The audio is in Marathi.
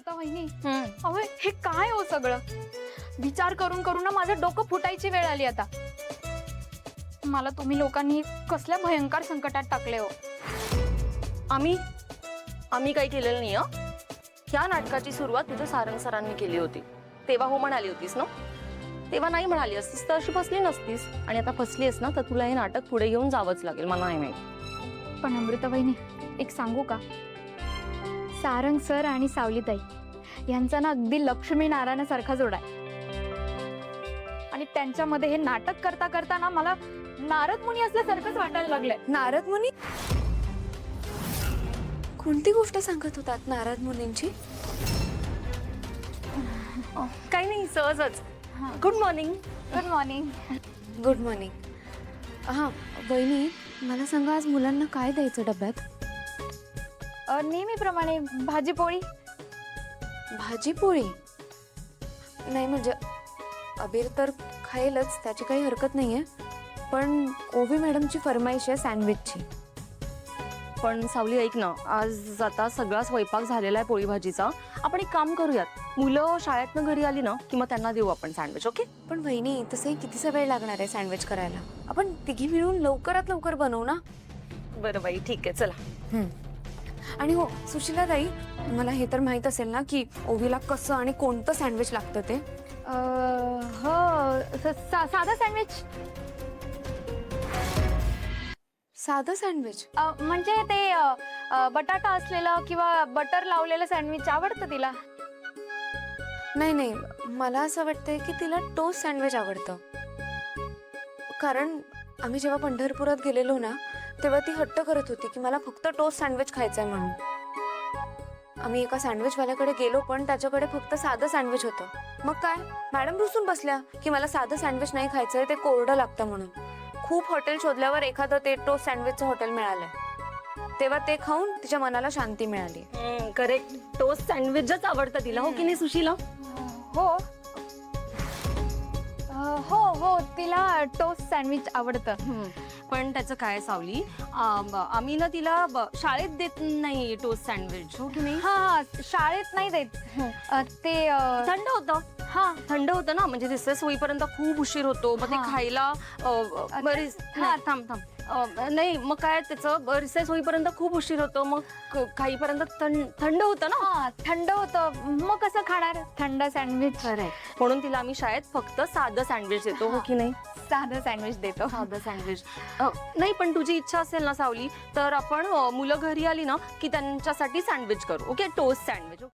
अमृता वहिनी, अहो हे काय हो सगळं? विचार करून करून ना माझं डोकं फुटायची वेळ आली आता. मला तुम्ही लोकांनी कसल्या भयंकर संकटात टाकले हो. आम्ही काही केलेलं नाही. ह्या नाटकाची सुरुवात तुझ्या सारंग सरांनी केली होती. तेव्हा हो म्हणाली होतीस ना? तेव्हा नाही म्हणाली असतीस तर अशी फसली नसतीस. आणि आता फसली आहेस ना तर तुला हे नाटक पुढे घेऊन जावंच लागेल. मला नाही माहिती. पण अमृता वहिनी, एक सांगू का? सारंग सर आणि सावलीताई यांचा ना अगदी लक्ष्मी नारायणासारखा जोडा आहे. आणि त्यांच्यामध्ये हे नाटक करता करता ना मला नारद मुनी असल्यासारखंच वाटायला लागलंय. नारद मुनी? कोणती गोष्ट सांगत होतात नारद मुनींची? काही नाही, सहजच. Good morning. Good morning. Good morning. हां वहिनी, मला सांगा आज मुलांना काय द्यायचं डब्यात? नेहमीप्रमाणे भाजी पोळी. भाजी पोळी? नाही म्हणजे अबीर तर खाईलच, त्याची काही हरकत नाहीये. पण ओवी मॅडमची फरमाईश आहे सँडविचची. पण सावली ऐक ना, आज आता सगळा स्वयंपाक झालेला आहे पोळी भाजीचा. आपण एक काम करूयात, मुलं शाळेतनं घरी आली ना की मग त्यांना देऊ आपण सँडविच. ओके? पण वहिनी तसंही कितीसा वेळ लागणार आहे सँडविच करायला? आपण तिघी मिळून लवकरात लवकर बनवू ना. बरं बाई, ठीक आहे, चला. आणि हो सुशीलाताई, मला हे तर माहित असेल ना की ओवीला कसं आणि कोणतं सँडविच लागतं ते? हो, साधा सँडविच. साधं सँडविच? म्हणजे ते बटाटा असलेलं किंवा बटर लावलेलं सँडविच आवडतं तिला. नाही नाही, मला असं वाटतंय की तिला टोस्ट सँडविच आवडतं. कारण आम्ही जेव्हा पंढरपुरात गेलेलो ना तेव्हा ती हट्ट करत होती की मला फक्त टोस्ट सँडविच खायचं आहे म्हणून. आम्ही एका सँडविचवाल्याकडे गेलो पण त्याच्याकडे फक्त साधं सँडविच होतं. मग काय, मॅडम रुसून बसल्या की मला साधं सँडविच नाही खायचंय, ते कोरडं लागतं म्हणून. खूप हॉटेल शोधल्यावर एखादं ते टोस्ट सँडविचचं हॉटेल मिळालंय. तेव्हा ते खाऊन तिच्या मनाला शांती मिळाली. करेक्ट, टोस्ट सँडविचच आवडतं तिला. हो की नाही सुशीला? हो हो हो, तिला टोस्ट सँडविच आवडतं. पण त्याचं काय सावली, आम्ही ना तिला शाळेत देत नाही टोस्ट सँडविच. हो की नाही? हा, शाळेत नाही देत. ते थंड होतं. हा, थंड होतं ना, म्हणजे रिसेस होईपर्यंत खूप उशीर होतो. मग ते खायला बरीच. हा, थांब नाही, मग काय त्याचं रिसेस होईपर्यंत खूप उशीर होतो. मग खाईपर्यंत थंड होतं ना. हा, थंड होतं. मग कसं खाणार थंड सँडविच? म्हणून तिला आम्ही शाळेत फक्त साधं सँडविच देतो. हो की नाही? साधं सँडविच देतो. साधं सँडविच. नाही, पण तुझी इच्छा असेल ना सावली तर आपण मुलं घरी आली ना की त्यांच्यासाठी सँडविच करू. ओके? Toast sandwich.